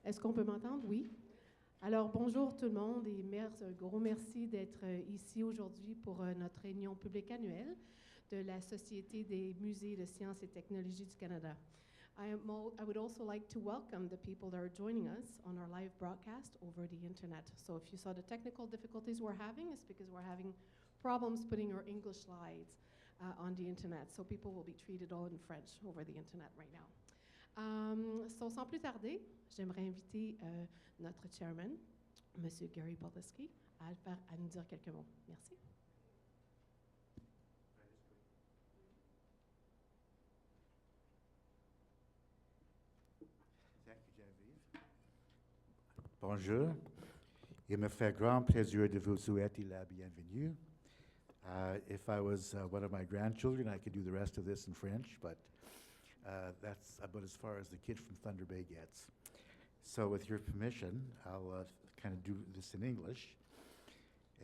Est-ce qu'on peut m'entendre? Oui. Alors, bonjour tout le monde et un gros merci d'être ici aujourd'hui pour notre réunion publique annuelle de la Société des musées de sciences et technologies du Canada. I would also like to welcome the people that are joining us on our live broadcast over the internet. So if you saw the technical difficulties we're having, it's because we're having problems putting our English slides on the internet. So people will be treated all in French over the internet right now. So sans plus tarder, j'aimerais inviter notre chairman, Mr Gary Polonsky, à nous dire quelques mots. Merci. Thank you, Geneviève. Bonjour. Il me fait grand plaisir de vous souhaiter la bienvenue. If I was one of my grandchildren, I could do the rest of this in French, but that's about as far as the kid from Thunder Bay gets. So with your permission, I'll kind of do this in English.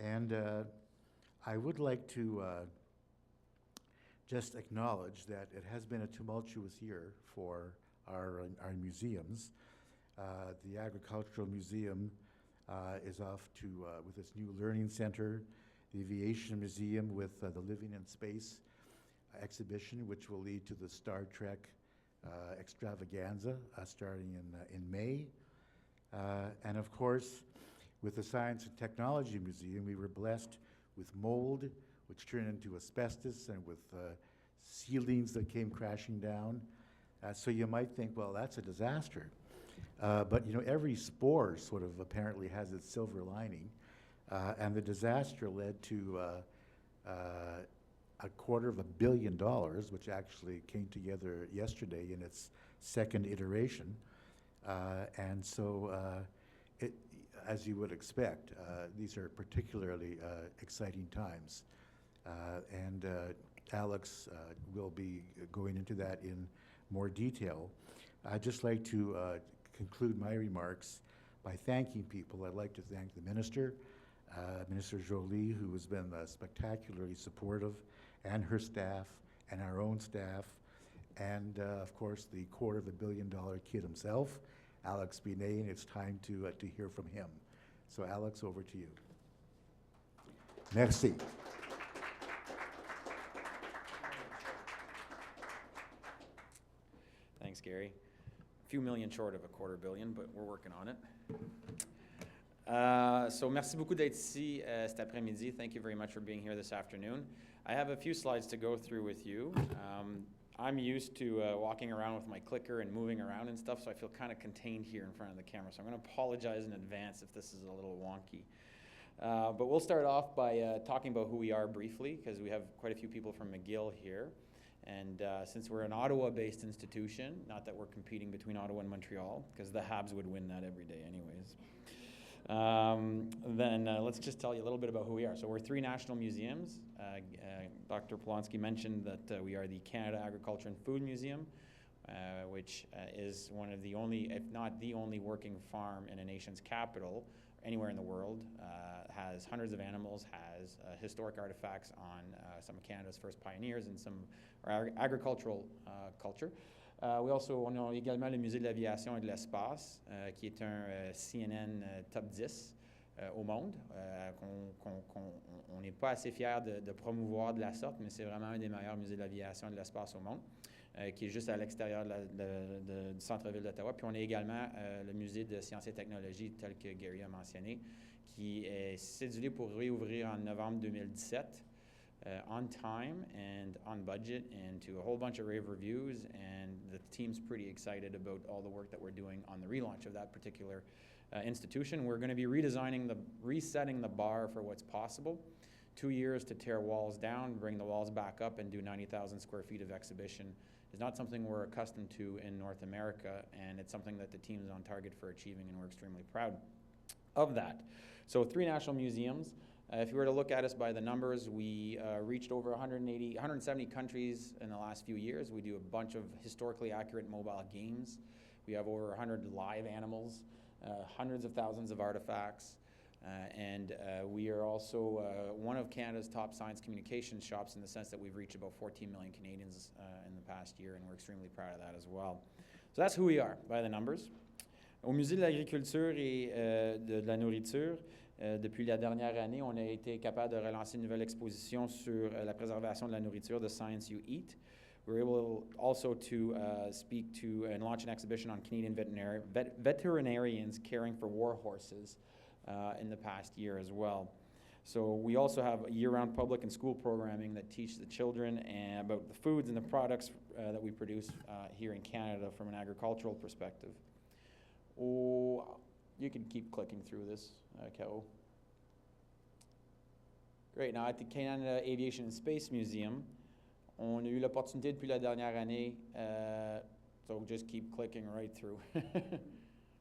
And I would like to just acknowledge that it has been a tumultuous year for our museums. The Agricultural Museum is off to, with its new learning center, the Aviation Museum with the Living in Space exhibition, which will lead to the Star Trek extravaganza starting in May. And of course, with the Science and Technology Museum, we were blessed with mold, which turned into asbestos, and with ceilings that came crashing down. So you might think, well, that's a disaster. But you know, every spore sort of apparently has its silver lining. And the disaster led to $250 million, which actually came together yesterday in its second iteration. And so, as you would expect, these are particularly exciting times. And Alex will be going into that in more detail. I'd just like to conclude my remarks by thanking people. I'd like to thank the Minister, Minister Jolie, who has been spectacularly supportive, and her staff, and our own staff, and of course the $250 million kid himself, Alex Benay, and it's time to hear from him. So Alex, over to you. Merci. Thanks, Gary. A few million short of $250 million, but we're working on it. So merci beaucoup d'être ici cet après-midi. Thank you very much for being here this afternoon. I have a few slides to go through with you. I'm used to walking around with my clicker and moving around and stuff, so I feel kind of contained here in front of the camera. So I'm going to apologize in advance if this is a little wonky. But we'll start off by talking about who we are briefly, because we have quite a few people from McGill here. And since we're an Ottawa-based institution, not that we're competing between Ottawa and Montreal, because the Habs would win that every day anyways. Then let's just tell you a little bit about who we are. So we're 3 national museums. Dr. Polonsky mentioned that we are the Canada Agriculture and Food Museum, which is one of the only, if not the only, working farm in a nation's capital, anywhere in the world, has hundreds of animals, has historic artifacts on some of Canada's first pioneers and some agricultural culture. We also, on a également le Musée de l'Aviation et de l'Espace, qui est un CNN top 10 au monde, qu'on n'est pas assez fiers de promouvoir de la sorte, mais c'est vraiment un des meilleurs musées de l'aviation et de l'espace au monde, qui est juste à l'extérieur du centre-ville d'Ottawa. Puis on a également le Musée de sciences et technologies, tel que Gary a mentionné, qui est cédulé pour réouvrir en novembre 2017. On time and on budget, and to a whole bunch of rave reviews, and the team's pretty excited about all the work that we're doing on the relaunch of that particular institution. We're going to be resetting the bar for what's possible. 2 years to tear walls down, bring the walls back up, and do 90,000 square feet of exhibition is not something we're accustomed to in North America, and it's something that the team is on target for achieving, and we're extremely proud of that. So 3 national museums. If you were to look at us by the numbers, we reached over 170 countries in the last few years. We do a bunch of historically accurate mobile games. We have over 100 live animals, hundreds of thousands of artifacts, and we are also one of Canada's top science communications shops in the sense that we've reached about 14 million Canadians in the past year, and we're extremely proud of that as well. So that's who we are by the numbers. Au Musée de l'agriculture et de la nourriture, depuis la dernière année, on a été capable de relancer une nouvelle exposition sur la préservation de la nourriture, The Science You Eat. We were able also to speak to and launch an exhibition on Canadian veterinarians caring for war horses in the past year as well. So we also have year-round public and school programming that teach the children about the foods and the products that we produce here in Canada from an agricultural perspective. Oh, you can keep clicking through this, Kao. Great. Now at the Canada Aviation and Space Museum, on a eu l'opportunité depuis la dernière année, so just keep clicking right through.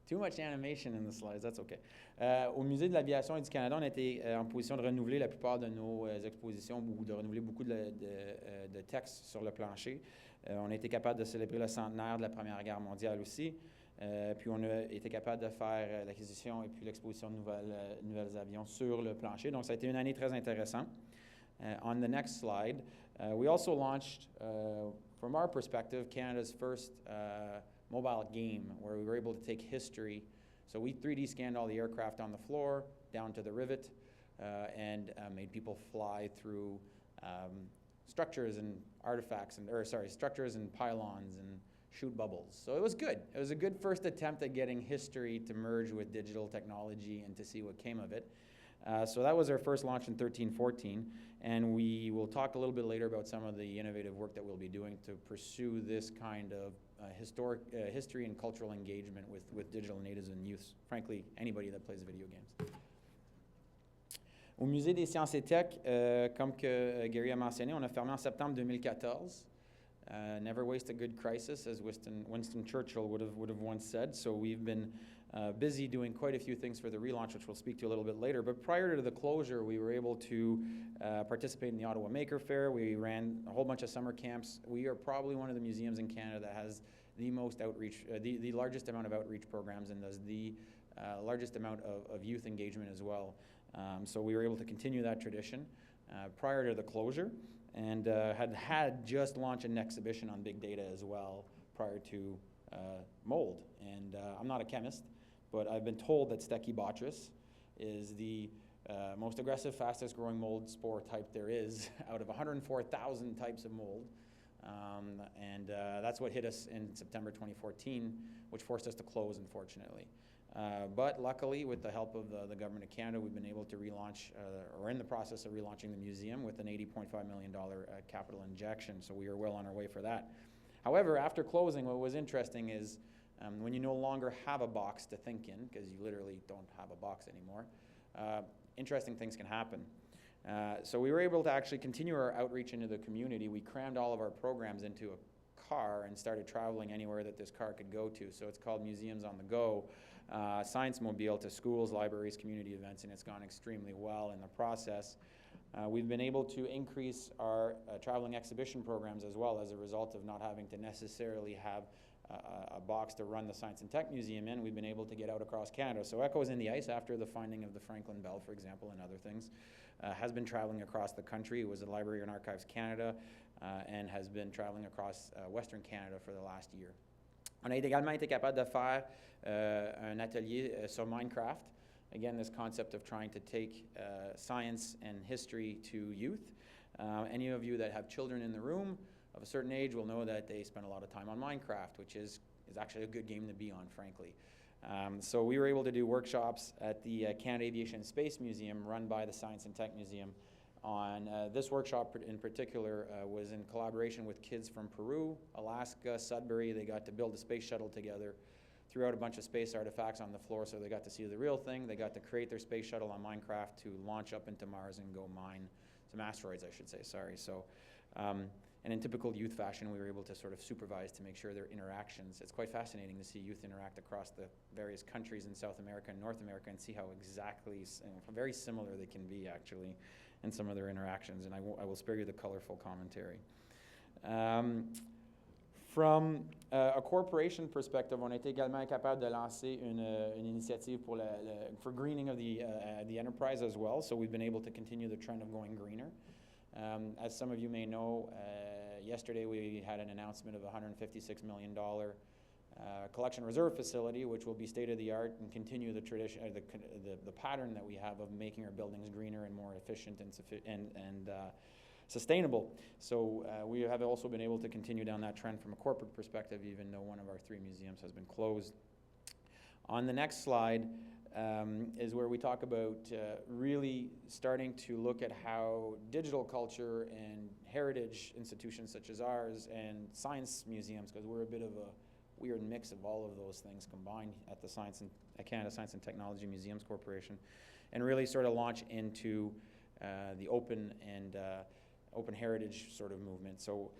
Too much animation in the slides, that's okay. Au Musée de l'Aviation et du Canada, on a été en position de renouveler la plupart de nos expositions ou de renouveler beaucoup de textes sur le plancher. On a été capable de célébrer le centenaire de la Première Guerre mondiale aussi. Puis on a été capable de faire l'acquisition et puis l'exposition de nouvelles avions sur le plancher. Donc ça a été une année très intéressante. On the next slide, we also launched, from our perspective, Canada's first mobile game where we were able to take history. So we 3D scanned all the aircraft on the floor down to the rivet and made people fly through structures and artifacts, structures and pylons and shoot bubbles. So it was good. It was a good first attempt at getting history to merge with digital technology and to see what came of it. So that was our first launch in 13-14, and we will talk a little bit later about some of the innovative work that we'll be doing to pursue this kind of history and cultural engagement with digital natives and youth, frankly, anybody that plays video games. Au Musée des sciences et tech, comme que Gary a mentionné, on a fermé en septembre 2014. Never waste a good crisis, as Winston Churchill would have once said. So we've been busy doing quite a few things for the relaunch, which we'll speak to a little bit later. But prior to the closure, we were able to participate in the Ottawa Maker Faire. We ran a whole bunch of summer camps. We are probably one of the museums in Canada that has the most outreach, the largest amount of outreach programs, and does the largest amount of youth engagement as well. So we were able to continue that tradition prior to the closure, and had just launched an exhibition on big data as well prior to mold. And I'm not a chemist, but I've been told that Stachybotrys is the most aggressive, fastest growing mold spore type there is out of 104,000 types of mold. And that's what hit us in September 2014, which forced us to close, unfortunately. But luckily, with the help of the Government of Canada, we've been able to relaunch, or in the process of relaunching the museum with an $80.5 million capital injection, so we are well on our way for that. However, after closing, what was interesting is when you no longer have a box to think in, because you literally don't have a box anymore, interesting things can happen. So we were able to actually continue our outreach into the community. We crammed all of our programs into a car and started traveling anywhere that this car could go to. So it's called Museums on the Go, Science Mobile to schools, libraries, community events, and it's gone extremely well in the process. We've been able to increase our traveling exhibition programs as well as a result of not having to necessarily have a box to run the Science and Tech Museum in. We've been able to get out across Canada. So Echoes in the Ice, after the finding of the Franklin Bell, for example, and other things, has been traveling across the country. It was at Library and Archives Canada and has been traveling across Western Canada for the last year. On a également été capable de faire un atelier sur Minecraft. Again, this concept of trying to take science and history to youth. Any of you that have children in the room of a certain age will know that they spend a lot of time on Minecraft, which is actually a good game to be on, frankly. So we were able to do workshops at the Canada Aviation and Space Museum run by the Science and Tech Museum. On this workshop in particular was in collaboration with kids from Peru, Alaska, Sudbury. They got to build a space shuttle together, threw out a bunch of space artifacts on the floor so they got to see the real thing. They got to create their space shuttle on Minecraft to launch up into Mars and go mine some asteroids, I should say, sorry. So, and in typical youth fashion, we were able to sort of supervise to make sure their interactions. It's quite fascinating to see youth interact across the various countries in South America and North America and see how exactly, very similar they can be actually in some of their interactions, and I will spare you the colorful commentary. From a corporation perspective, on a été également capable de lancer une initiative for greening of the enterprise as well, so we've been able to continue the trend of going greener. As some of you may know, yesterday we had an announcement of a $156 million collection reserve facility, which will be state-of-the-art and continue the tradition, the pattern that we have of making our buildings greener and more efficient and sustainable. So we have also been able to continue down that trend from a corporate perspective, even though one of our 3 museums has been closed. On the next slide is where we talk about really starting to look at how digital culture and heritage institutions such as ours and science museums, because we're a bit of a weird mix of all of those things combined at the Canada Science and Technology Museums Corporation, and really sort of launch into the open heritage sort of movement. So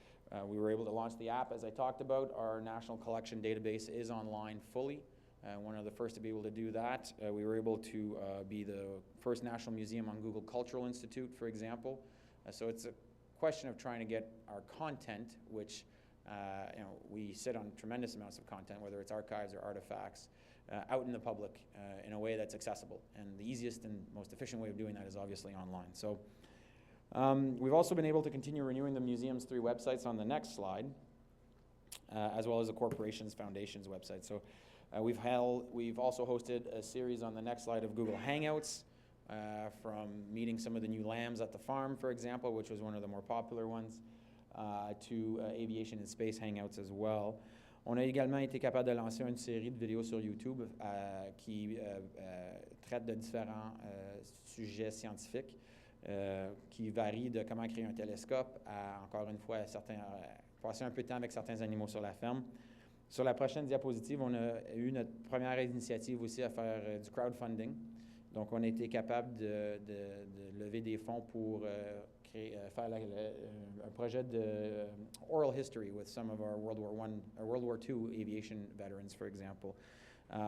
we were able to launch the app, as I talked about. Our national collection database is online fully. One of the first to be able to do that. We were able to be the first national museum on Google Cultural Institute, for example. So it's a question of trying to get our content, which we sit on tremendous amounts of content, whether it's archives or artifacts, out in the public in a way that's accessible. And the easiest and most efficient way of doing that is obviously online. So we've also been able to continue renewing the museum's 3 websites on the next slide, as well as the corporation's foundation's website. So we've also hosted a series on the next slide of Google Hangouts, from meeting some of the new lambs at the farm, for example, which was one of the more popular ones, to aviation and space hangouts as well. On a également été capable de lancer une série de vidéos sur YouTube qui traite de différents sujets scientifiques, qui varient de comment créer un télescope à, encore une fois, passer un peu de temps avec certains animaux sur la ferme. Sur la prochaine diapositive, on a eu notre première initiative aussi à faire du crowdfunding. Donc, on a été capable de lever des fonds pour faire un projet de oral history with some of our World War II aviation veterans, for example.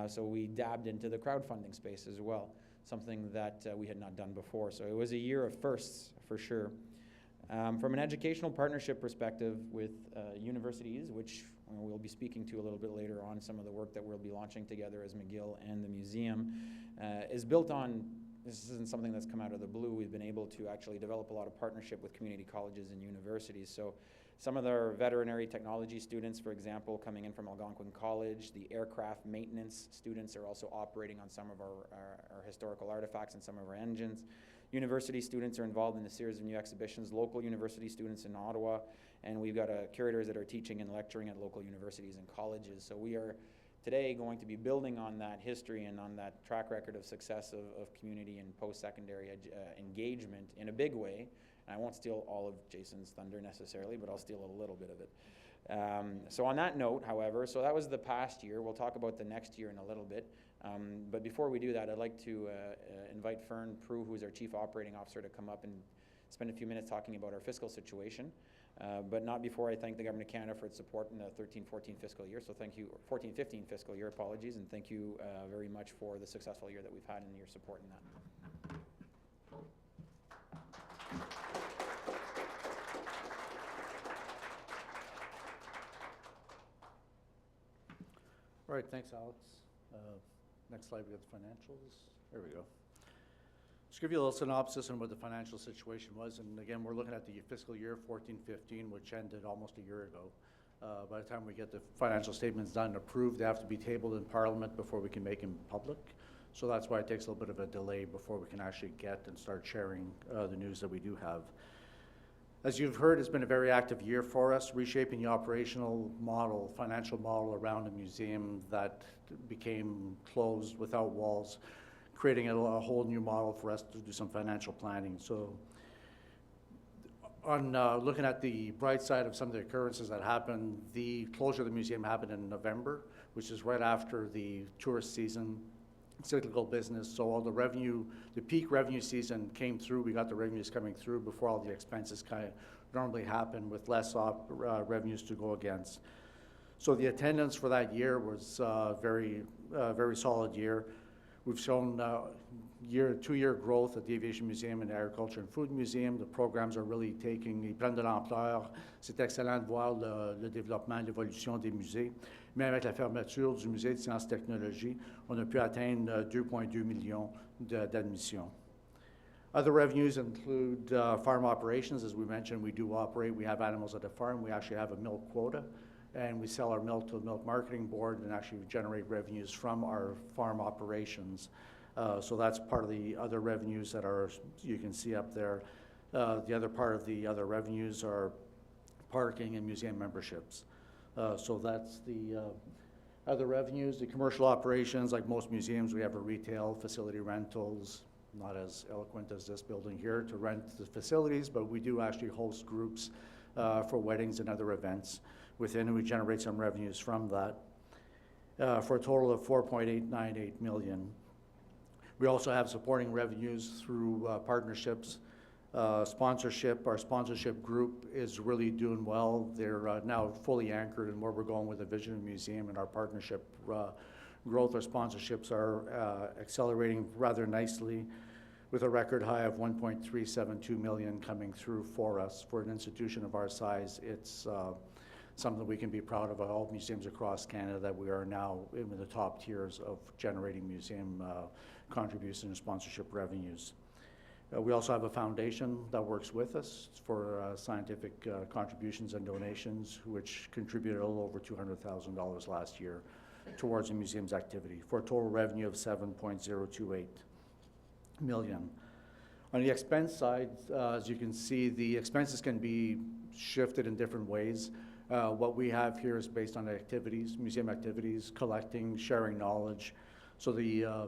So we dabbed into the crowdfunding space as well, something that we had not done before. So it was a year of firsts, for sure. From an educational partnership perspective with universities, which we'll be speaking to a little bit later on, some of the work that we'll be launching together as McGill and the museum, is built on, this isn't something that's come out of the blue. We've been able to actually develop a lot of partnership with community colleges and universities. So some of their veterinary technology students, for example, coming in from Algonquin College, the aircraft maintenance students are also operating on some of our historical artifacts and some of our engines. University students are involved in a series of new exhibitions, local university students in Ottawa, and we've got curators that are teaching and lecturing at local universities and colleges. So we are today going to be building on that history and on that track record of success of community and post-secondary engagement in a big way. And I won't steal all of Jason's thunder necessarily, but I'll steal a little bit of it. So on that note, however, so that was the past year. We'll talk about the next year in a little bit. But before we do that, I'd like to invite Fern Prue, who's our Chief Operating Officer, to come up and spend a few minutes talking about our fiscal situation. But not before I thank the Government of Canada for its support in the 13-14 fiscal year. So thank you, 14-15 fiscal year, apologies, and thank you very much for the successful year that we've had and your support in that. All right, thanks, Alex. Next slide, we got the financials. There we go. Just give you a little synopsis on what the financial situation was. And again, we're looking at the fiscal year 14-15, which ended almost a year ago. By the time we get the financial statements done and approved, they have to be tabled in Parliament before we can make them public. So that's why it takes a little bit of a delay before we can actually get and start sharing the news that we do have. As you've heard, it's been a very active year for us, reshaping the operational model, financial model around a museum that became closed without walls, creating a whole new model for us to do some financial planning. So on looking at the bright side of some of the occurrences that happened, the closure of the museum happened in November, which is right after the tourist season, cyclical business. So all the revenue, the peak revenue season came through. We got the revenues coming through before all the expenses kind of normally happen with less revenues to go against. So the attendance for that year was very solid year. We've shown 2-year growth at the Aviation Museum and the Agriculture and Food Museum. The programs are really ils prennent de l'ampleur. C'est excellent de voir le développement, l'évolution des musées. Même avec la fermeture du musée de sciences et technologies, on a pu atteindre 2,2 millions d'admissions. Other revenues include farm operations. As we mentioned, we do operate. We have animals at the farm. We actually have a milk quota. and we sell our milk to a milk marketing board and actually generate revenues from our farm operations. So that's part of the other revenues that are, you can see up there. The other part of the other revenues are parking and museum memberships. So that's the other revenues. The commercial operations, like most museums, we have a retail, facility rentals, not as eloquent as this building here to rent the facilities, but we do actually host groups for weddings and other events within, and we generate some revenues from that for a total of $4.898 million. We also have supporting revenues through partnerships, sponsorship. Our sponsorship group is really doing well. They're now fully anchored in where we're going with the vision of the museum and our partnership growth. Our sponsorships are accelerating rather nicely with a record high of $1.372 million coming through for us. For an institution of our size, it's something we can be proud of. All museums across Canada that we are now in the top tiers of generating museum contribution and sponsorship revenues. We also have a foundation that works with us for scientific contributions and donations, which contributed a little over $200,000 last year towards the museum's activity, for a total revenue of $7.028 million. On the expense side, as you can see, the expenses can be shifted in different ways. What we have here is based on activities, museum activities, collecting, sharing knowledge. So the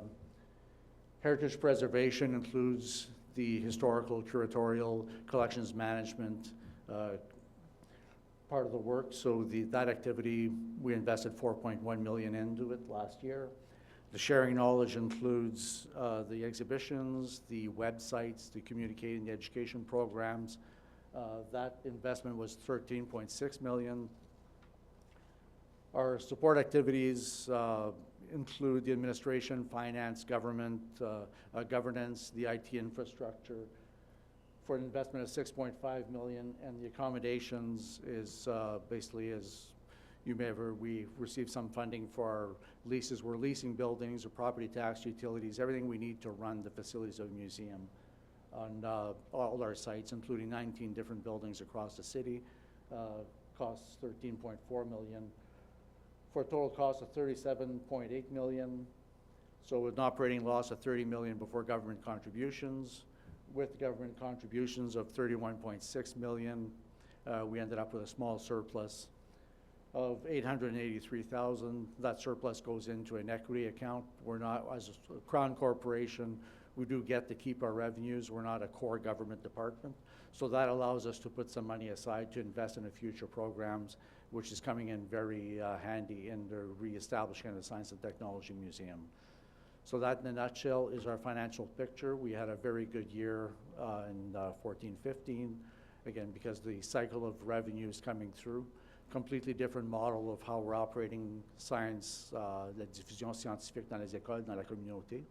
heritage preservation includes the historical, curatorial, collections management part of the work. So that activity, we invested $4.1 million into it last year. The sharing knowledge includes the exhibitions, the websites, the communicating, the education programs. That investment was $13.6 million. Our support activities include the administration, finance, government, governance, the IT infrastructure, for an investment of $6.5 million, and the accommodations is basically, as you may have heard, we received some funding for our leases. We're leasing buildings or property tax, utilities, everything we need to run the facilities of the museum on all our sites, including 19 different buildings across the city. Costs $13.4 million, for a total cost of $37.8 million. So with an operating loss of $30 million before government contributions. With government contributions of $31.6 million, we ended up with a small surplus of $883,000. That surplus goes into an equity account. We're not, as a Crown Corporation, we do get to keep our revenues. We're not a core government department. So that allows us to put some money aside to invest in the future programs, which is coming in very handy in the reestablishing of the Science and Technology Museum. So that, in a nutshell, is our financial picture. We had a very good year in 14-15, again, because the cycle of revenues coming through. Completely different model of how we're operating science, la diffusion scientifique dans les écoles, dans la communauté,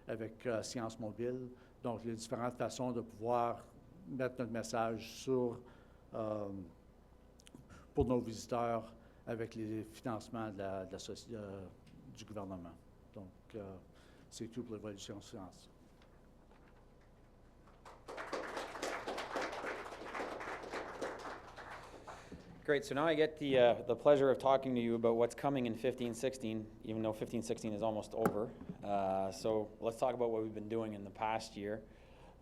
avec Sciences Mobiles. Donc, les différentes façons de pouvoir mettre notre message sur, pour nos visiteurs, avec les financements du gouvernement. Donc, c'est tout pour l'évolution science. Great, so now I get the pleasure of talking to you about what's coming in 15-16, even though 15-16 is almost over. So let's talk about what we've been doing in the past year.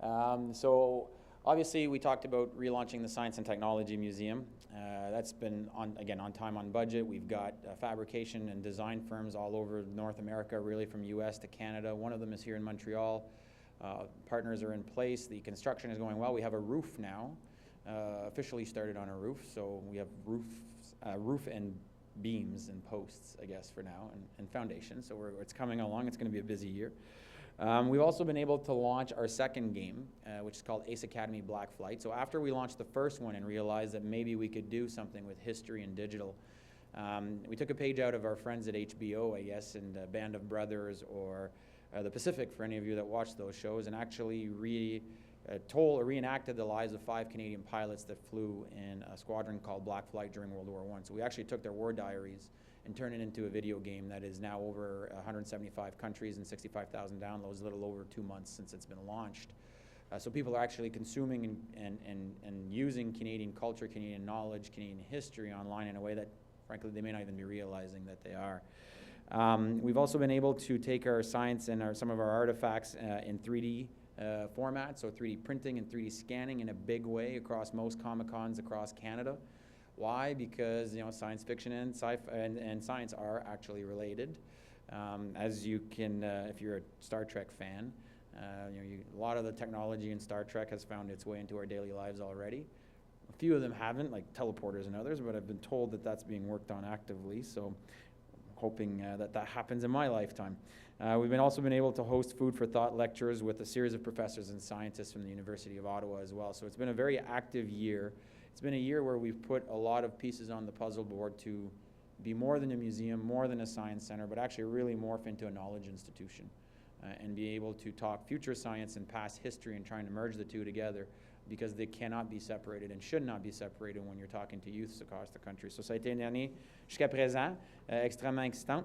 So obviously we talked about relaunching the Science and Technology Museum. That's been, on time, on budget. We've got fabrication and design firms all over North America, really from US to Canada. One of them is here in Montreal. Partners are in place. The construction is going well. We have a roof now. Officially started on a roof, so we have roof and beams and posts, I guess, for now, and foundation. So it's coming along. It's going to be a busy year. We've also been able to launch our second game, which is called Ace Academy Black Flight. So after we launched the first one and realized that maybe we could do something with history and digital, we took a page out of our friends at HBO, I guess, and Band of Brothers or The Pacific, for any of you that watch those shows, and actually reenacted the lives of 5 Canadian pilots that flew in a squadron called Black Flight during World War I. So we actually took their war diaries and turned it into a video game that is now over 175 countries and 65,000 downloads, a little over 2 months since it's been launched. So people are actually consuming and using Canadian culture, Canadian knowledge, Canadian history online in a way that frankly, they may not even be realizing that they are. We've also been able to take our science and some of our artifacts in 3D format, so 3D printing and 3D scanning in a big way across most Comic-Cons across Canada. Why? Because science fiction and and science are actually related. As you can, if you're a Star Trek fan, a lot of the technology in Star Trek has found its way into our daily lives already. A few of them haven't, like teleporters and others, but I've been told that that's being worked on actively, so hoping that happens in my lifetime. We've also been able to host Food for Thought lectures with a series of professors and scientists from the University of Ottawa as well. So it's been a very active year. It's been a year where we've put a lot of pieces on the puzzle board to be more than a museum, more than a science center, but actually really morph into a knowledge institution and be able to talk future science and past history and trying to merge the two together, because they cannot be separated and should not be separated when you're talking to youths across the country. So ça a été une année jusqu'à présent extrêmement excitant.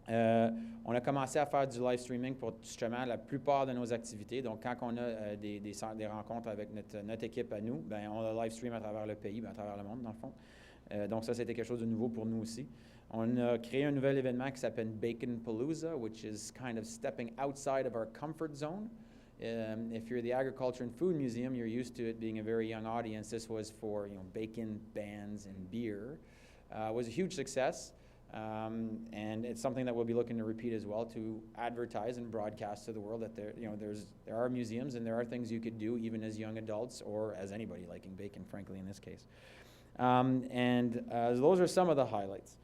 On a commencé à faire du live streaming pour justement la plupart de nos activités. Donc, quand on a des rencontres avec notre équipe à nous, ben, on a live stream à travers le pays, à travers le monde, dans le fond. Donc, ça, c'était quelque chose de nouveau pour nous aussi. On a créé un nouvel événement qui s'appelle Bacon Palooza, which is kind of stepping outside of our comfort zone. If you're the Agriculture and Food Museum, you're used to it being a very young audience. This was for bacon, bands, and beer. It was a huge success, and it's something that we'll be looking to repeat as well, to advertise and broadcast to the world that there are museums and there are things you could do even as young adults or as anybody liking bacon, frankly, in this case. Those are some of the highlights.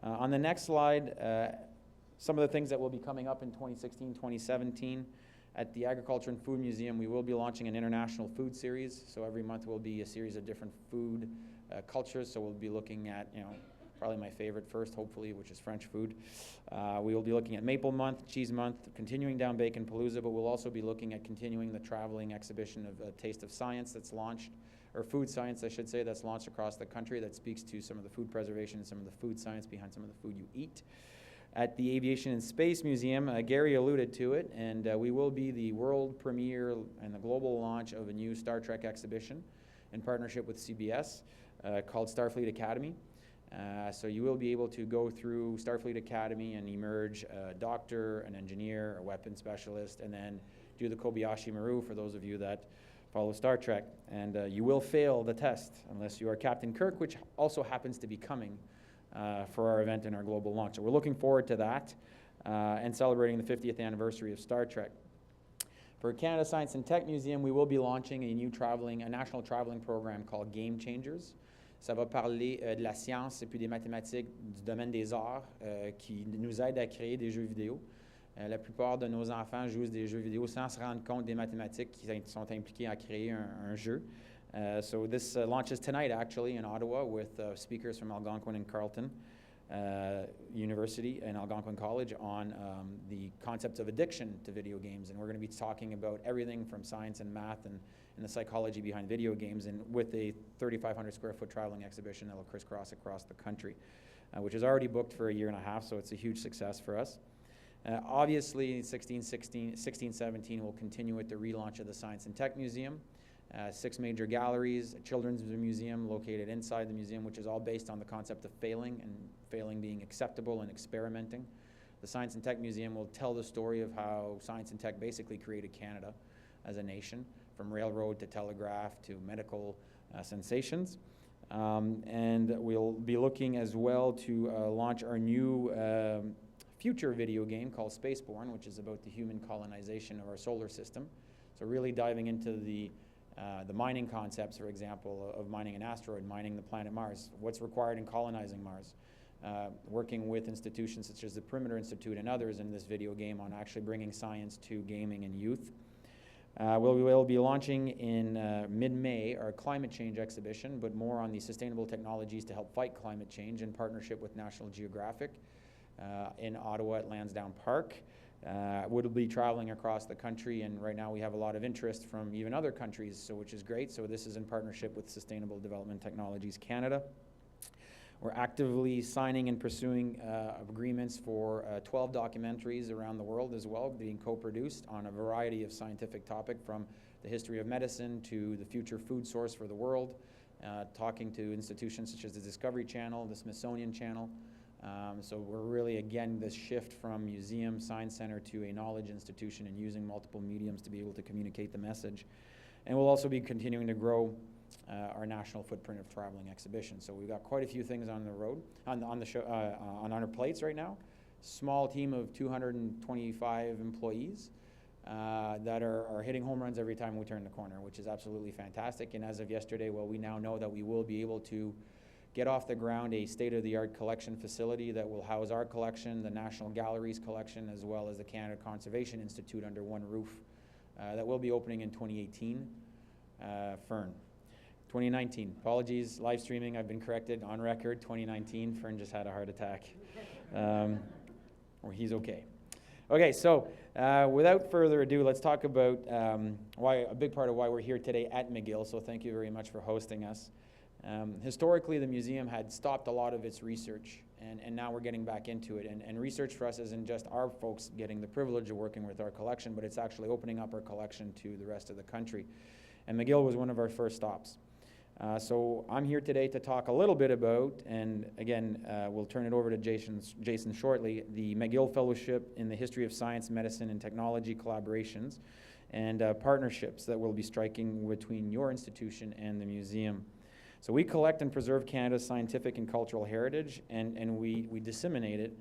On the next slide, some of the things that will be coming up in 2016, 2017. At the Agriculture and Food Museum, we will be launching an international food series. So every month will be a series of different food cultures. So we'll be looking at, probably my favorite first, hopefully, which is French food. We will be looking at Maple Month, Cheese Month, continuing down Bacon Palooza, but we'll also be looking at continuing the traveling exhibition of Taste of Science that's launched, or Food Science, I should say, that's launched across the country, that speaks to some of the food preservation and some of the food science behind some of the food you eat. At the Aviation and Space Museum, Gary alluded to it, and we will be the world premiere and the global launch of a new Star Trek exhibition in partnership with CBS called Starfleet Academy. So you will be able to go through Starfleet Academy and emerge a doctor, an engineer, a weapons specialist, and then do the Kobayashi Maru for those of you that follow Star Trek. And you will fail the test unless you are Captain Kirk, which also happens to be coming for our event and our global launch. So we're looking forward to that and celebrating the 50th anniversary of Star Trek. For Canada Science and Tech Museum, we will be launching a national traveling program called Game Changers. Ça va parler de la science et puis des mathématiques du domaine des arts qui nous aident à créer des jeux vidéo. La plupart de nos enfants jouent des jeux vidéo sans se rendre compte des mathématiques qui sont impliquées à créer un jeu. So this launches tonight, actually, in Ottawa with speakers from Algonquin and Carleton University and Algonquin College on the concepts of addiction to video games. And we're going to be talking about everything from science and math and the psychology behind video games, and with a 3,500 square foot traveling exhibition that will crisscross across the country, which is already booked for a year and a half, so it's a huge success for us. Obviously, 16-17 will continue with the relaunch of the Science and Tech Museum. 6 major galleries, a children's museum located inside the museum, which is all based on the concept of failing, and failing being acceptable and experimenting. The Science and Tech Museum will tell the story of how science and tech basically created Canada as a nation, from railroad to telegraph to medical sensations. And we'll be looking as well to launch our new future video game called Spaceborne, which is about the human colonization of our solar system. So really diving into the mining concepts, for example, of mining an asteroid, mining the planet Mars, what's required in colonizing Mars, working with institutions such as the Perimeter Institute and others in this video game on actually bringing science to gaming and youth. We will be launching in mid-May our climate change exhibition, but more on the sustainable technologies to help fight climate change in partnership with National Geographic in Ottawa at Lansdowne Park. We'll be traveling across the country, and right now we have a lot of interest from even other countries, so which is great. So this is in partnership with Sustainable Development Technologies Canada. We're actively signing and pursuing agreements for 12 documentaries around the world as well, being co-produced on a variety of scientific topics, from the history of medicine to the future food source for the world, talking to institutions such as the Discovery Channel, the Smithsonian Channel. So we're really, again, this shift from museum, science center to a knowledge institution and using multiple mediums to be able to communicate the message. And we'll also be continuing to grow our national footprint of traveling exhibitions. So we've got quite a few things on the road, on our plates right now. Small team of 225 employees that are hitting home runs every time we turn the corner, which is absolutely fantastic. And as of yesterday, well, we now know that we will be able to get off the ground a state-of-the-art collection facility that will house our collection, the National Gallery's collection, as well as the Canada Conservation Institute under one roof. That will be opening in 2018. Fern. 2019. Apologies, live streaming, I've been corrected on record. 2019, Fern just had a heart attack. Or he's okay. Okay, so without further ado, let's talk about a big part of why we're here today at McGill, so thank you very much for hosting us. Historically, the museum had stopped a lot of its research, and now we're getting back into it. And research for us isn't just our folks getting the privilege of working with our collection, but it's actually opening up our collection to the rest of the country. And McGill was one of our first stops. So I'm here today to talk a little bit about, and again, we'll turn it over to Jason shortly, the McGill Fellowship in the History of Science, Medicine, and Technology collaborations and partnerships that we'll be striking between your institution and the museum. So we collect and preserve Canada's scientific and cultural heritage, and we disseminate it.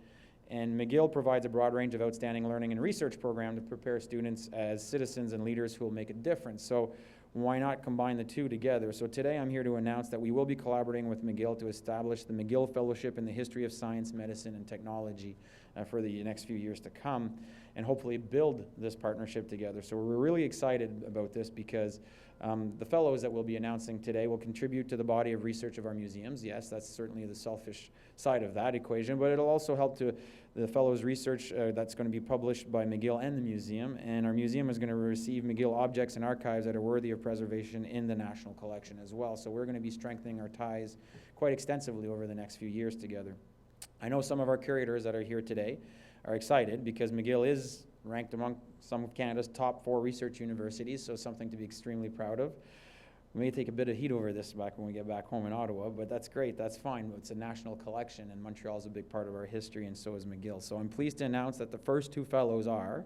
And McGill provides a broad range of outstanding learning and research programs to prepare students as citizens and leaders who will make a difference. So why not combine the two together? So today I'm here to announce that we will be collaborating with McGill to establish the McGill Fellowship in the History of Science, Medicine, and Technology for the next few years to come, and hopefully build this partnership together. So we're really excited about this because the fellows that we'll be announcing today will contribute to the body of research of our museums. Yes, that's certainly the selfish side of that equation, but it'll also help to the fellows' research that's going to be published by McGill and the museum, and our museum is going to receive McGill objects and archives that are worthy of preservation in the national collection as well. So we're going to be strengthening our ties quite extensively over the next few years together. I know some of our curators that are here today are excited because McGill is ranked among some of Canada's top 4 research universities, so something to be extremely proud of. We may take a bit of heat over this back when we get back home in Ottawa, but that's great, that's fine. It's a national collection, and Montreal is a big part of our history, and so is McGill. So I'm pleased to announce that the first 2 fellows are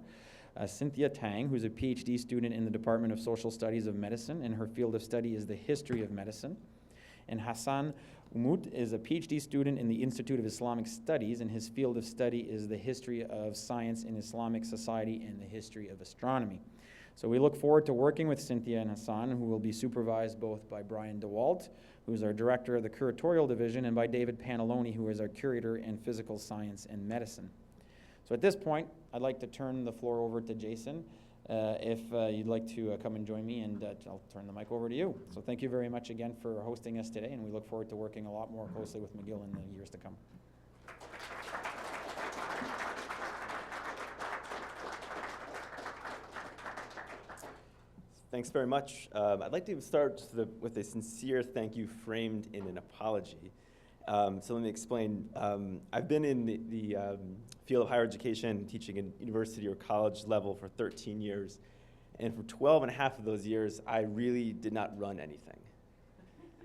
Cynthia Tang, who's a PhD student in the Department of Social Studies of Medicine, and her field of study is the history of medicine. And Hassan Umut is a PhD student in the Institute of Islamic Studies, and his field of study is the history of science in Islamic society and the history of astronomy. So we look forward to working with Cynthia and Hassan, who will be supervised both by Brian DeWalt, who is our director of the curatorial division, and by David Pantaloni, who is our curator in physical science and medicine. So at this point, I'd like to turn the floor over to Jason. If you'd like to come and join me, and I'll turn the mic over to you. So thank you very much again for hosting us today, and we look forward to working a lot more closely with McGill in the years to come. Thanks very much. I'd like to start with a sincere thank you framed in an apology. So let me explain. I've been in the field of higher education, teaching at university or college level for 13 years. And for 12 and a half of those years, I really did not run anything.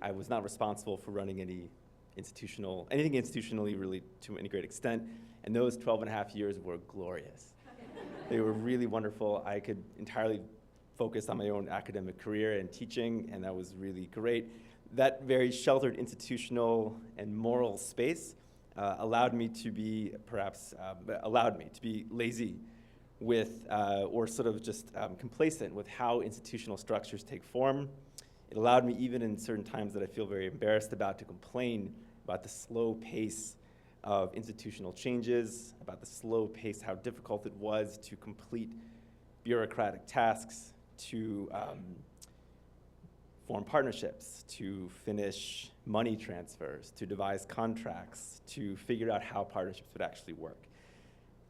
I was not responsible for running anything institutionally really to any great extent. And those 12 and a half years were glorious. They were really wonderful. I could entirely focus on my own academic career and teaching, and that was really great. That very sheltered institutional and moral space allowed me to be lazy with, or sort of just complacent with how institutional structures take form. It allowed me, even in certain times that I feel very embarrassed about, to complain about the slow pace of institutional changes, about the slow pace, how difficult it was to complete bureaucratic tasks, to form partnerships, to finish money transfers, to devise contracts, to figure out how partnerships would actually work.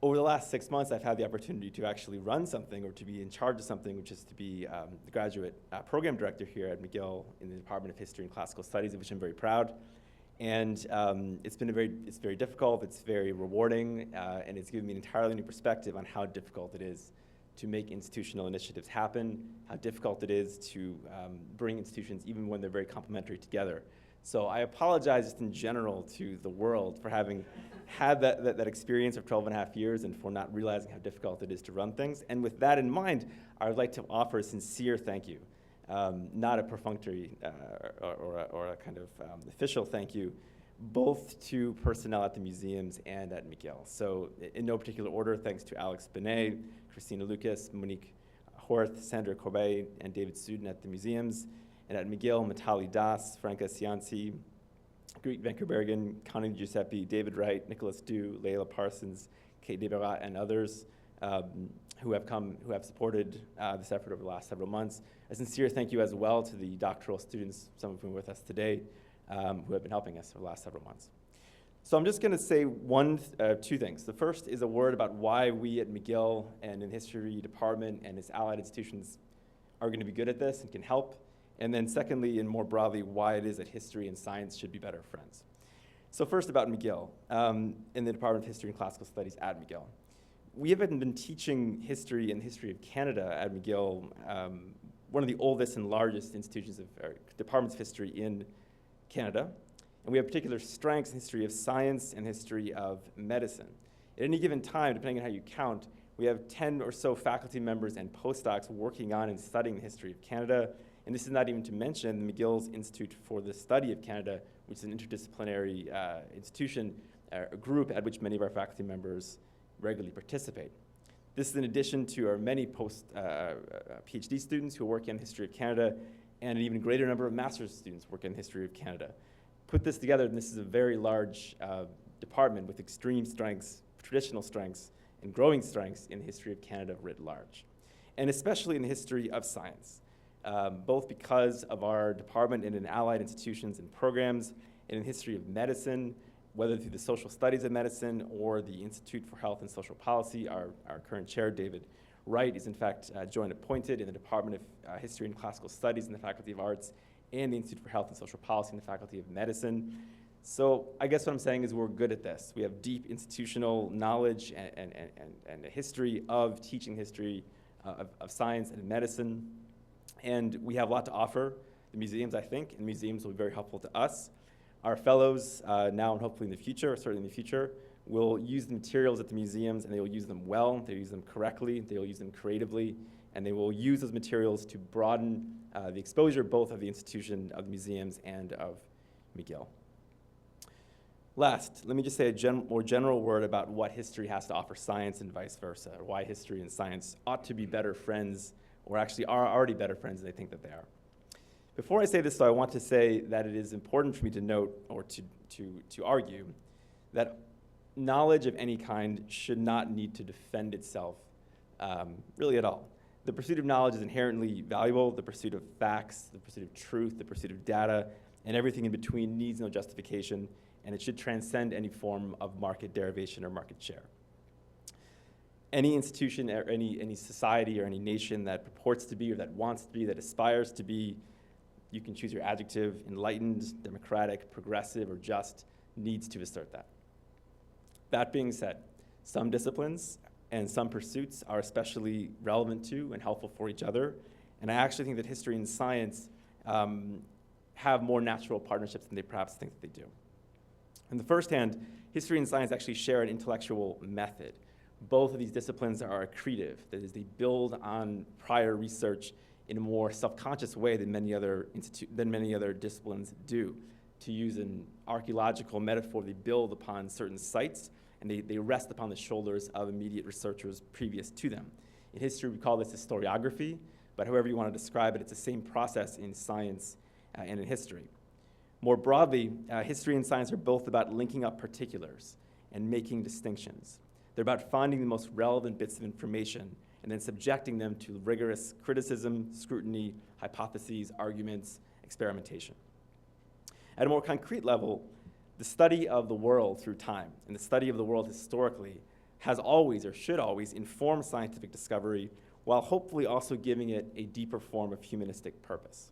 Over the last 6 months, I've had the opportunity to actually run something or to be in charge of something, which is to be the graduate program director here at McGill in the Department of History and Classical Studies, of which I'm very proud. And it's very difficult, it's very rewarding, and it's given me an entirely new perspective on how difficult it is to make institutional initiatives happen, how difficult it is to bring institutions, even when they're very complementary, together. So I apologize just in general to the world for having had that experience of 12 and a half years and for not realizing how difficult it is to run things. And with that in mind, I would like to offer a sincere thank you, not a perfunctory or a kind of official thank you, both to personnel at the museums and at McGill. So in no particular order, thanks to Alex Benay, Christina Lucas, Monique Horth, Sandra Corbet, and David Suden at the museums. And at McGill, Matali Das, Franca Cianci, Greet Venkerbergen, Connie Giuseppe, David Wright, Nicholas Dew, Leila Parsons, Kate Deverat, and others who have supported this effort over the last several months. A sincere thank you as well to the doctoral students, some of whom are with us today, who have been helping us for the last several months. So I'm just going to say two things. The first is a word about why we at McGill and in the history department and its allied institutions are going to be good at this and can help. And then secondly, and more broadly, why it is that history and science should be better friends. So first about McGill, in the Department of History and Classical Studies at McGill. We have been teaching history and the history of Canada at McGill, one of the oldest and largest institutions of departments of history in Canada. And we have particular strengths in history of science and history of medicine. At any given time, depending on how you count, we have 10 or so faculty members and postdocs working on and studying the history of Canada. And this is not even to mention McGill's Institute for the Study of Canada, which is an interdisciplinary institution, a group at which many of our faculty members regularly participate. This is in addition to our many PhD students who are working on the history of Canada, and an even greater number of master's students working on the history of Canada. Put this together, and this is a very large department with extreme strengths, traditional strengths, and growing strengths in the history of Canada writ large, and especially in the history of science. Both because of our department and in allied institutions and programs, and in history of medicine, whether through the social studies of medicine or the Institute for Health and Social Policy. Our current chair, David Wright, is in fact joint appointed in the Department of History and Classical Studies in the Faculty of Arts and the Institute for Health and Social Policy in the Faculty of Medicine. So I guess what I'm saying is we're good at this. We have deep institutional knowledge and a history of teaching history of science and medicine. And we have a lot to offer the museums, I think, and museums will be very helpful to us. Our fellows, now and hopefully in the future, certainly in the future, will use the materials at the museums, and they will use them well, they will use them correctly, they will use them creatively, and they will use those materials to broaden the exposure both of the institution, of the museums, and of McGill. Last, let me just say a more general word about what history has to offer science and vice versa, or why history and science ought to be better friends, or actually are already better friends than they think that they are. Before I say this, though, I want to say that it is important for me to note, or to argue, that knowledge of any kind should not need to defend itself really at all. The pursuit of knowledge is inherently valuable. The pursuit of facts, the pursuit of truth, the pursuit of data, and everything in between needs no justification, and it should transcend any form of market derivation or market share. Any institution or any society or any nation that purports to be or that wants to be, that aspires to be, you can choose your adjective, enlightened, democratic, progressive, or just, needs to assert that. That being said, some disciplines and some pursuits are especially relevant to and helpful for each other, and I actually think that history and science have more natural partnerships than they perhaps think that they do. On the first hand, history and science actually share an intellectual method. Both of these disciplines are accretive, that is, they build on prior research in a more self-conscious way than many other disciplines do. To use an archaeological metaphor, they build upon certain sites, and they rest upon the shoulders of immediate researchers previous to them. In history, we call this historiography, but however you want to describe it, it's the same process in science and in history. More broadly, history and science are both about linking up particulars and making distinctions. They're about finding the most relevant bits of information and then subjecting them to rigorous criticism, scrutiny, hypotheses, arguments, experimentation. At a more concrete level, the study of the world through time and the study of the world historically has always, or should always, inform scientific discovery while hopefully also giving it a deeper form of humanistic purpose.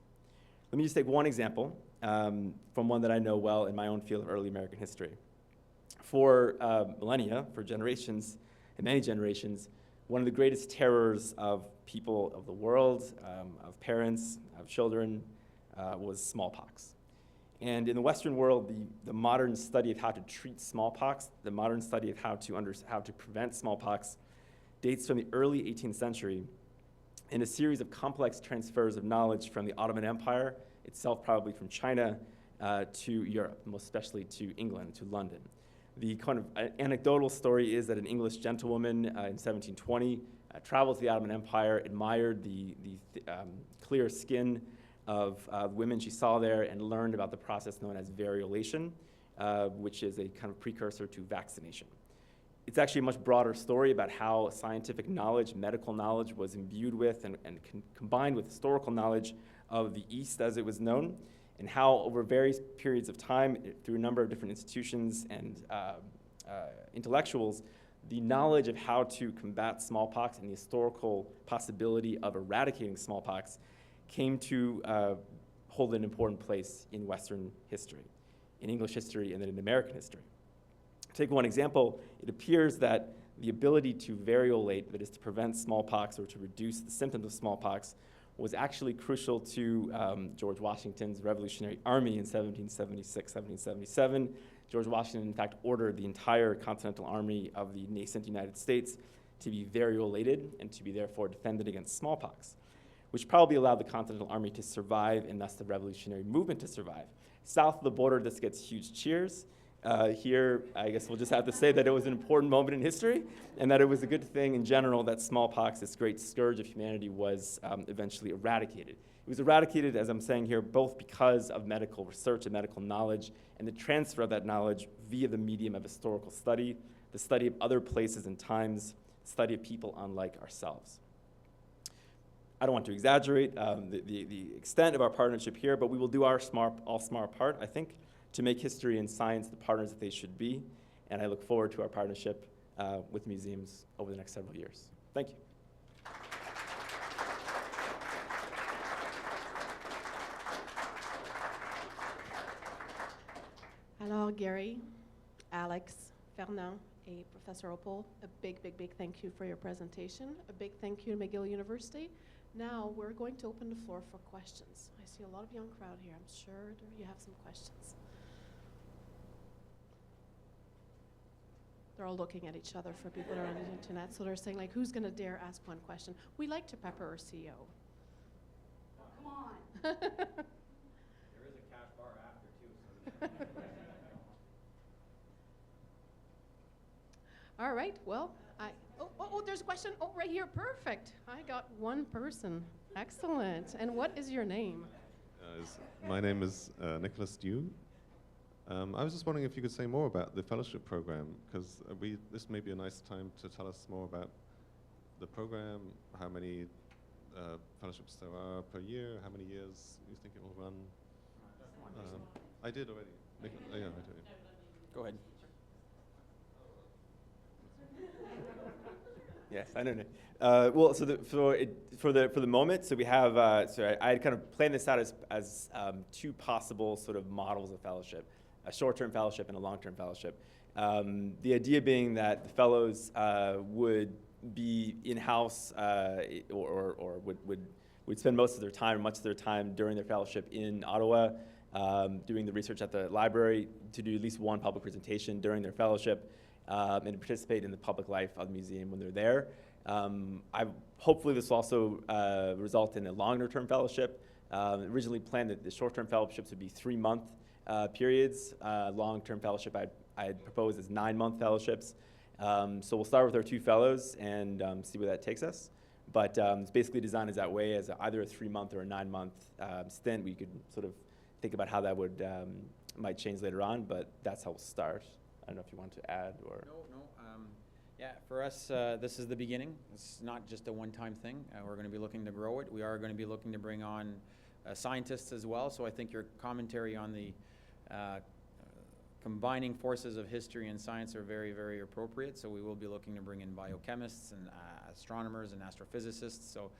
Let me just take one example from one that I know well in my own field of early American history. For millennia, for generations, and many generations, one of the greatest terrors of people of the world, of parents, of children, was smallpox. And in the Western world, the modern study of how to treat smallpox, the modern study of how to prevent smallpox, dates from the early 18th century in a series of complex transfers of knowledge from the Ottoman Empire, itself probably from China, to Europe, most especially to England, to London. The kind of anecdotal story is that an English gentlewoman in 1720 traveled to the Ottoman Empire, admired the clear skin of women she saw there, and learned about the process known as variolation, which is a kind of precursor to vaccination. It's actually a much broader story about how scientific knowledge, medical knowledge, was imbued with and combined with historical knowledge of the East as it was known, and how over various periods of time, through a number of different institutions and intellectuals, the knowledge of how to combat smallpox and the historical possibility of eradicating smallpox came to hold an important place in Western history, in English history, and then in American history. To take one example, it appears that the ability to variolate, that is to prevent smallpox or to reduce the symptoms of smallpox, was actually crucial to George Washington's Revolutionary Army in 1776, 1777. George Washington, in fact, ordered the entire Continental Army of the nascent United States to be variolated and to be therefore defended against smallpox, which probably allowed the Continental Army to survive and thus the revolutionary movement to survive. South of the border, this gets huge cheers. Here, I guess we'll just have to say that it was an important moment in history and that it was a good thing in general that smallpox, this great scourge of humanity, was eventually eradicated. It was eradicated, as I'm saying here, both because of medical research and medical knowledge and the transfer of that knowledge via the medium of historical study, the study of other places and times, study of people unlike ourselves. I don't want to exaggerate the extent of our partnership here, but we will do our all smart part, I think, to make history and science the partners that they should be. And I look forward to our partnership with museums over the next several years. Thank you. Alors, Gary, Alex, Fernand, et Professor Opel, a big thank you for your presentation. A big thank you to McGill University. Now we're going to open the floor for questions. I see a lot of young crowd here. I'm sure you have some questions. They're all looking at each other for people that are on the internet, so they're saying, like, who's going to dare ask one question? We like to pepper our CEO. Oh, come on. There is a cash bar after, too. So All right, well, there's a question. Oh, right here, perfect. I got one person. Excellent. And what is your name? My name is Nicholas Dew. I was just wondering if you could say more about the fellowship program, because this may be a nice time to tell us more about the program, how many fellowships there are per year, how many years you think it will run. I did already. Yeah, I did. Go ahead. Yes, I don't know. Well, so for the moment, so we have. I had kind of planned this out as two possible sort of models of fellowship: a short-term fellowship and a long-term fellowship. The idea being that the fellows would be in-house or would spend most of their time, much of their time during their fellowship in Ottawa, doing the research at the library, to do at least one public presentation during their fellowship. And to participate in the public life of the museum when they're there. Hopefully this will also result in a longer-term fellowship. Originally planned that the short-term fellowships would be 3-month periods. Long-term fellowship I had proposed as 9-month fellowships. So we'll start with our 2 fellows and see where that takes us. But it's basically designed as that way, as either a 3-month or a 9-month stint. We could sort of think about how that would might change later on, but that's how we'll start. I don't know if you want to add or... No. Yeah, for us, this is the beginning. It's not just a one-time thing. We're going to be looking to grow it. We are going to be looking to bring on scientists as well. So I think your commentary on the combining forces of history and science are very, very appropriate. So we will be looking to bring in biochemists and astronomers and astrophysicists. So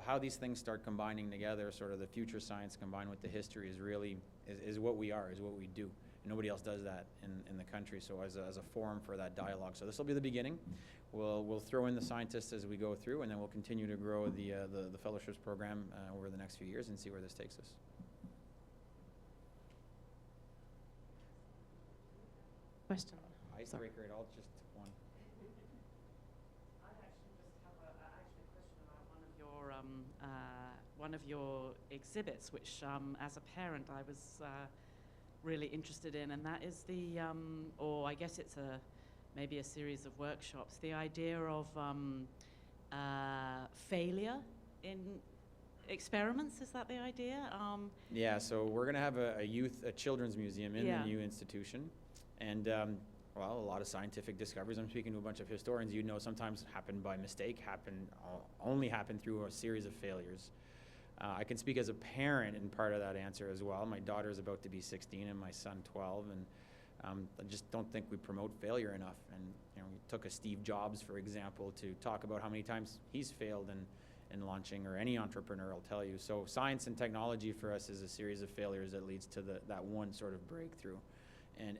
how these things start combining together, sort of the future science combined with the history, is really is what we are, is what we do. Nobody else does that in the country, so as a forum for that dialogue. So this will be the beginning. We'll throw in the scientists as we go through, and then we'll continue to grow the fellowships program over the next few years and see where this takes us. Question. Icebreaker at all, just one. I actually just have a question about one of your exhibits, which as a parent I was really interested in, and that is the, or I guess it's maybe a series of workshops, the idea of failure in experiments. Is that the idea? Yeah, so we're going to have a children's museum in the new institution. And, well, a lot of scientific discoveries, I'm speaking to a bunch of historians, you know, sometimes happen by mistake, only happen through a series of failures. I can speak as a parent in part of that answer as well. My daughter is about to be 16 and my son 12, and I just don't think we promote failure enough. And you know, we took a Steve Jobs, for example, to talk about how many times he's failed in launching, or any entrepreneur will tell you. So science and technology for us is a series of failures that leads to that one sort of breakthrough.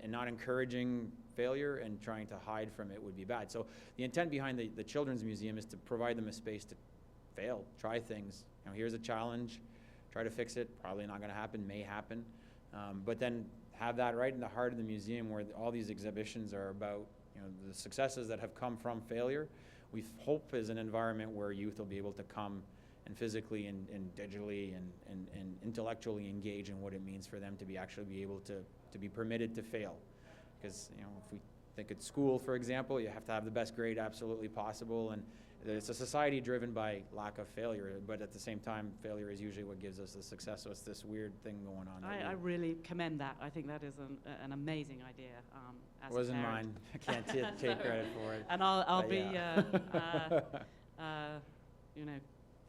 And not encouraging failure and trying to hide from it would be bad. So the intent behind the Children's Museum is to provide them a space to fail, try things. You know, here's a challenge, try to fix it. Probably not going to happen, may happen. But then have that right in the heart of the museum, where all these exhibitions are about, you know, the successes that have come from failure. We hope is an environment where youth will be able to come and physically and digitally and intellectually engage in what it means for them to be able to be permitted to fail. Because, you know, if we think at school, for example, you have to have the best grade absolutely possible, and it's a society driven by lack of failure, but at the same time, failure is usually what gives us the success. So it's this weird thing going on. I really commend that. I think that is an amazing idea. As wasn't a parent. mine. I can't take credit for it. And I'll be, yeah. you know,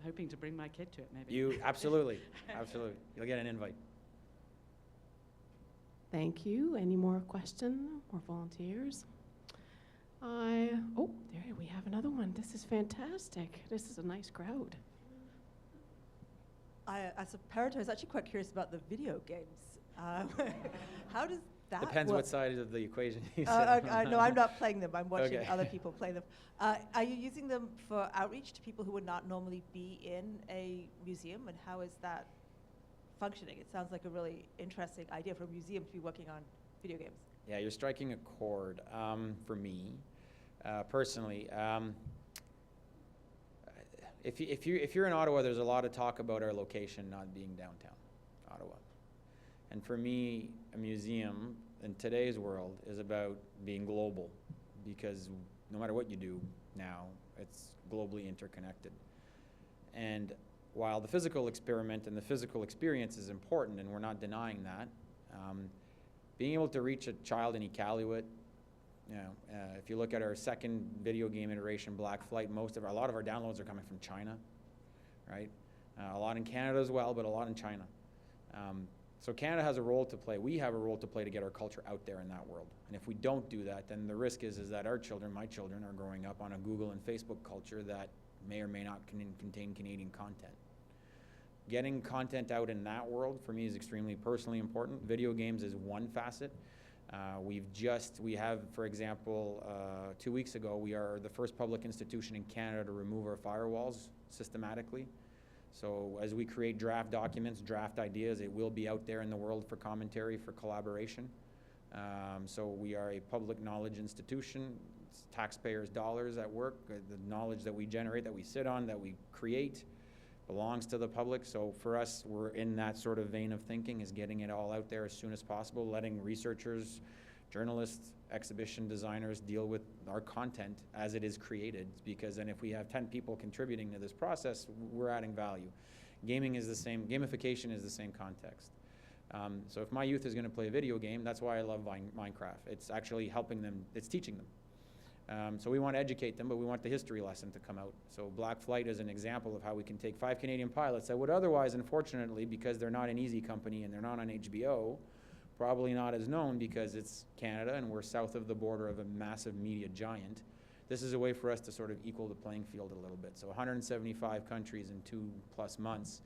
hoping to bring my kid to it, maybe. You absolutely. You'll get an invite. Thank you. Any more questions or volunteers? Oh, there we have another one. This is fantastic. This is a nice crowd. As a parent, I was actually quite curious about the video games. How does that Depends work? what side of the equation you sit on. No, I'm not playing them. I'm watching Okay. other people play them. Are you using them for outreach to people who would not normally be in a museum, and how is that functioning? It sounds like a really interesting idea for a museum to be working on video games. Yeah, you're striking a chord for me personally. If you're in Ottawa, there's a lot of talk about our location not being downtown Ottawa. And for me, a museum in today's world is about being global, because no matter what you do now, it's globally interconnected. And while the physical experiment and the physical experience is important, and we're not denying that, being able to reach a child in Iqaluit, you know, if you look at our second video game iteration, Black Flight, a lot of our downloads are coming from China, right? A lot in Canada as well, but a lot in China. So Canada has a role to play. We have a role to play to get our culture out there in that world. And if we don't do that, then the risk is that our children, my children, are growing up on a Google and Facebook culture that may or may not contain Canadian content. Getting content out in that world, for me, is extremely personally important. Video games is one facet. We have, for example, 2 weeks ago, we are the first public institution in Canada to remove our firewalls systematically. So as we create draft documents, draft ideas, it will be out there in the world for commentary, for collaboration. So we are a public knowledge institution. It's taxpayers' dollars at work. The knowledge that we generate, that we sit on, that we create, belongs to the public. So for us, we're in that sort of vein of thinking, is getting it all out there as soon as possible, letting researchers, journalists, exhibition designers deal with our content as it is created, because then if we have 10 people contributing to this process, we're adding value. Gaming is the same, gamification is the same context. So if my youth is going to play a video game, that's why I love Minecraft. It's actually helping them, it's teaching them. So we want to educate them, but we want the history lesson to come out. So Black Flight is an example of how we can take 5 Canadian pilots that would otherwise, unfortunately, because they're not an easy company and they're not on HBO, probably not as known because it's Canada and we're south of the border of a massive media giant. This is a way for us to sort of equal the playing field a little bit. So 175 countries in 2+ months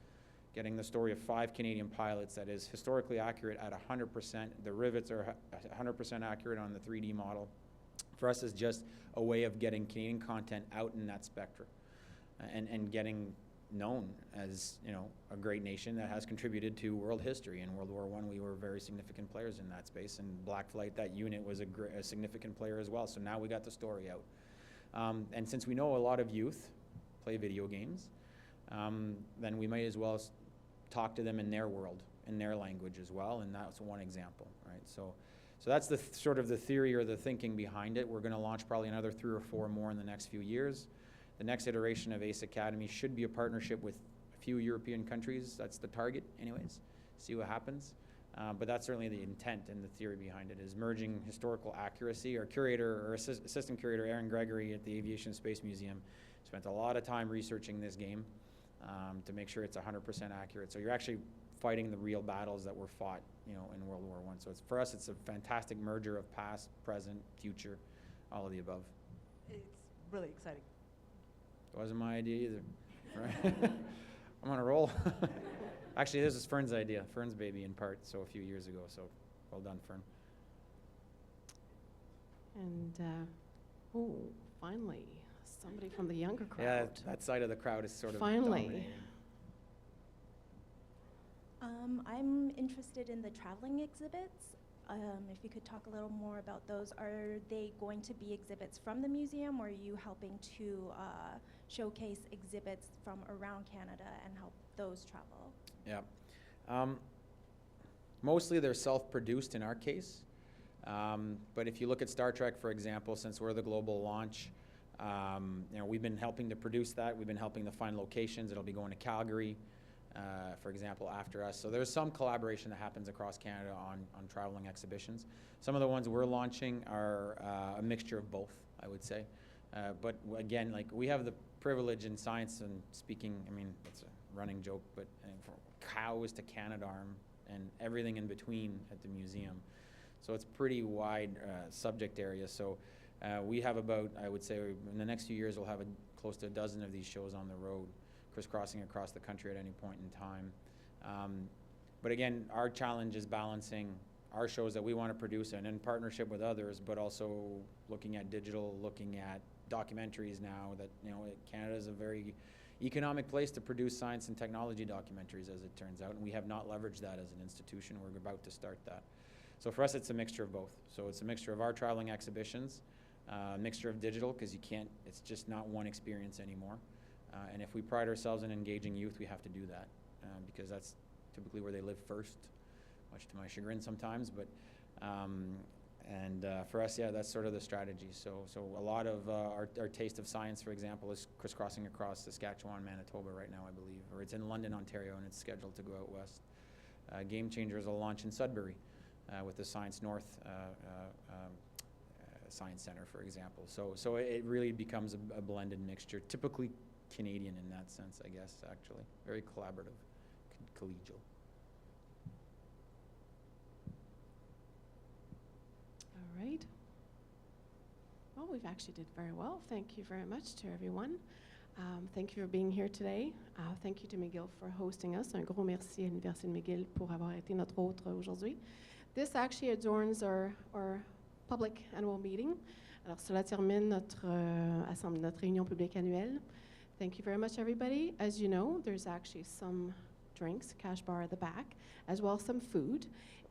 getting the story of 5 Canadian pilots that is historically accurate at 100%. The rivets are 100% accurate on the 3D model. For us, is just a way of getting Canadian content out in that spectrum, and getting known as, you know, a great nation that has contributed to world history. In World War I, we were very significant players in that space, and Black Flight, that unit, was a significant player as well. So now we got the story out. And since we know a lot of youth play video games, then we might as well talk to them in their world, in their language as well, and that's one example, right? So that's the sort of the theory or the thinking behind it. We're going to launch probably another 3 or 4 more in the next few years. The next iteration of ACE Academy should be a partnership with a few European countries. That's the target anyways. See what happens. But that's certainly the intent and the theory behind it, is merging historical accuracy. Our curator, or assistant curator, Aaron Gregory at the Aviation and Space Museum, spent a lot of time researching this game to make sure it's 100% accurate. So you're actually fighting the real battles that were fought, you know, in World War I. So for us, it's a fantastic merger of past, present, future, all of the above. It's really exciting. It wasn't my idea either. Right? I'm on a roll. Actually, this is Fern's idea, Fern's baby in part, so a few years ago. So well done, Fern. And, oh, finally, somebody from the younger crowd. Yeah, that side of the crowd is sort of Finally. dominating. I'm interested in the traveling exhibits. If you could talk a little more about those. Are they going to be exhibits from the museum, or are you helping to showcase exhibits from around Canada and help those travel? Yeah. Mostly they're self-produced in our case. But if you look at Star Trek, for example, since we're the global launch, you know, we've been helping to produce that. We've been helping to find locations. It'll be going to Calgary, for example, after us. So there's some collaboration that happens across Canada on traveling exhibitions. Some of the ones we're launching are a mixture of both, I would say. But again, like, we have the privilege in science and speaking, I mean, it's a running joke, but from cows to Canadarm and everything in between at the museum. So it's pretty wide subject area. So we have about, I would say, in the next few years, we'll have close to a dozen of these shows on the road, crisscrossing across the country at any point in time. But again, our challenge is balancing our shows that we want to produce and in partnership with others, but also looking at digital, looking at documentaries now that, you know, Canada is a very economic place to produce science and technology documentaries, as it turns out, and we have not leveraged that as an institution. We're about to start that. So for us, it's a mixture of both. So it's a mixture of our traveling exhibitions, a mixture of digital, because you can't, it's just not one experience anymore. And if we pride ourselves in engaging youth, we have to do that, because that's typically where they live first, much to my chagrin sometimes. But for us, yeah, that's sort of the strategy. So a lot of our taste of science, for example, is crisscrossing across Saskatchewan, Manitoba right now, I believe, or it's in London, Ontario, and it's scheduled to go out west. Game Changers will launch in Sudbury with the Science North Science Center, for example. So it really becomes a blended mixture, typically Canadian in that sense, I guess, actually. Very collaborative, collegial. All right. Well, we've actually did very well. Thank you very much to everyone. Thank you for being here today. Thank you to McGill for hosting us. Un gros merci à l'Université de McGill pour avoir été notre hôte aujourd'hui. This actually adorns our public annual meeting. Alors, cela termine notre réunion publique annuelle. Thank you very much, everybody. As you know, there's actually some drinks, cash bar at the back, as well as some food.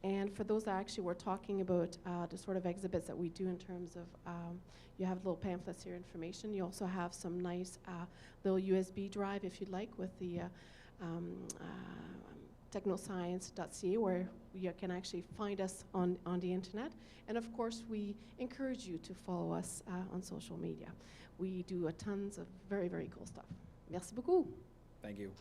And for those that actually were talking about the sort of exhibits that we do in terms of, you have little pamphlets here, information. You also have some nice little USB drive, if you'd like, with the technoscience.ca, where you can actually find us on the internet. And of course, we encourage you to follow us on social media. We do tons of very, very cool stuff. Merci beaucoup. Thank you.